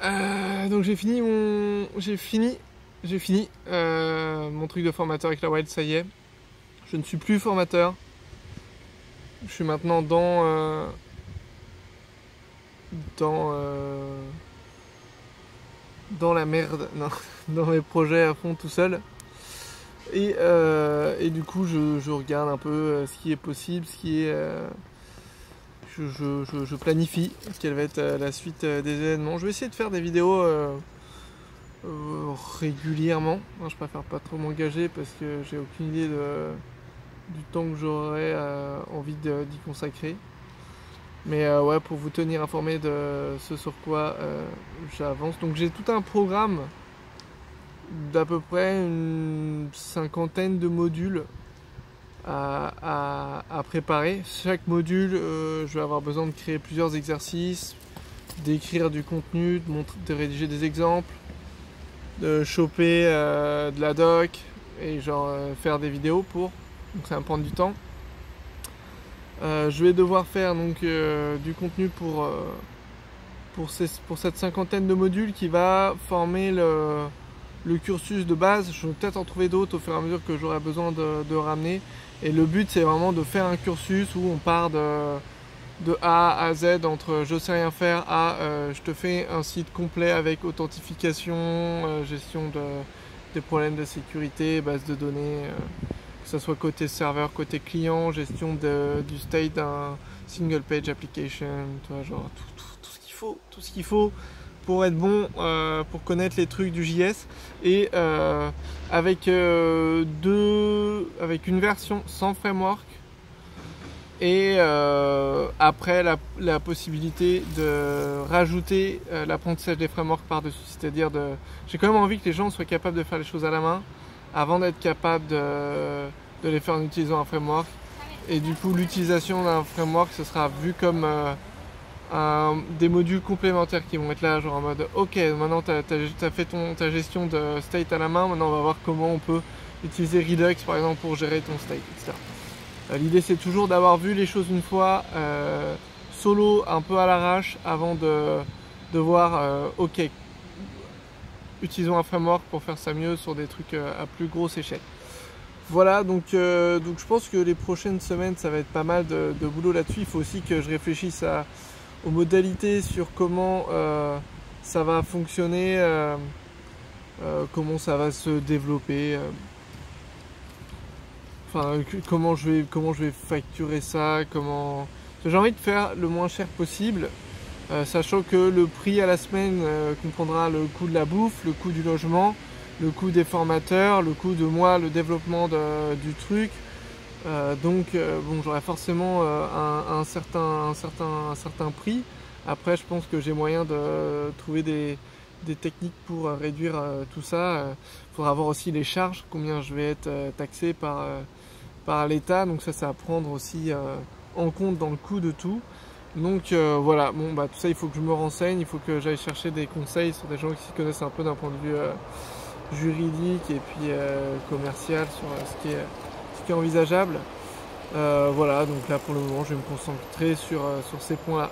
Donc j'ai fini mon truc de formateur avec la Wild, ça y est. Je ne suis plus formateur. Je suis maintenant dans la merde, non, dans mes projets à fond tout seul. Et du coup, je regarde un peu ce qui est possible, ce qui est. Je planifie quelle va être la suite des événements. Je vais essayer de faire des vidéos régulièrement. Je préfère pas trop m'engager parce que j'ai aucune idée du temps que j'aurai envie d'y consacrer. Mais ouais, pour vous tenir informé de ce sur quoi j'avance. Donc j'ai tout un programme d'à peu près une cinquantaine de modules à préparer. Chaque module, je vais avoir besoin de créer plusieurs exercices, d'écrire du contenu, de rédiger des exemples, de choper de la doc et faire des vidéos pour. Donc ça va me prendre du temps. Je vais devoir faire donc du contenu pour cette cinquantaine de modules qui va former le cursus de base. Je vais peut-être en trouver d'autres au fur et à mesure que j'aurai besoin de ramener. Et le but, c'est vraiment de faire un cursus où on part de A à Z, entre je sais rien faire à je te fais un site complet avec authentification, gestion des problèmes de sécurité, base de données, que ce soit côté serveur, côté client, gestion du state d'un single page application, tu vois, genre tout ce qu'il faut pour être bon, pour connaître les trucs du JS, et avec une version sans framework, et après la possibilité de rajouter l'apprentissage des frameworks par-dessus. C'est-à-dire j'ai quand même envie que les gens soient capables de faire les choses à la main avant d'être capables de les faire en utilisant un framework. Et du coup, l'utilisation d'un framework, ce sera vu comme des modules complémentaires qui vont être là, genre en mode ok, maintenant t'as fait ta gestion de state à la main, maintenant on va voir comment on peut utiliser Redux par exemple pour gérer ton state, etc. L'idée, c'est toujours d'avoir vu les choses une fois solo, un peu à l'arrache, avant de voir ok, utilisons un framework pour faire ça mieux sur des trucs à plus grosse échelle. Voilà, donc je pense que les prochaines semaines, ça va être pas mal de boulot là-dessus. Il faut aussi que je réfléchisse aux modalités sur comment ça va fonctionner, comment ça va se développer. Enfin, comment je vais facturer ça, J'ai envie de faire le moins cher possible, sachant que le prix à la semaine comprendra le coût de la bouffe, le coût du logement, le coût des formateurs, le coût de moi, le développement du truc. Donc bon, j'aurai forcément un certain prix. Après, je pense que j'ai moyen de trouver des techniques pour réduire tout ça. Faudra voir aussi les charges, combien je vais être taxé par l'État. Donc ça à prendre aussi en compte dans le coût de tout. Donc voilà, bon bah tout ça, il faut que je me renseigne, il faut que j'aille chercher des conseils sur des gens qui s'y connaissent un peu d'un point de vue juridique et puis commercial sur ce qui est envisageable. Voilà, donc là pour le moment je vais me concentrer sur ces points là.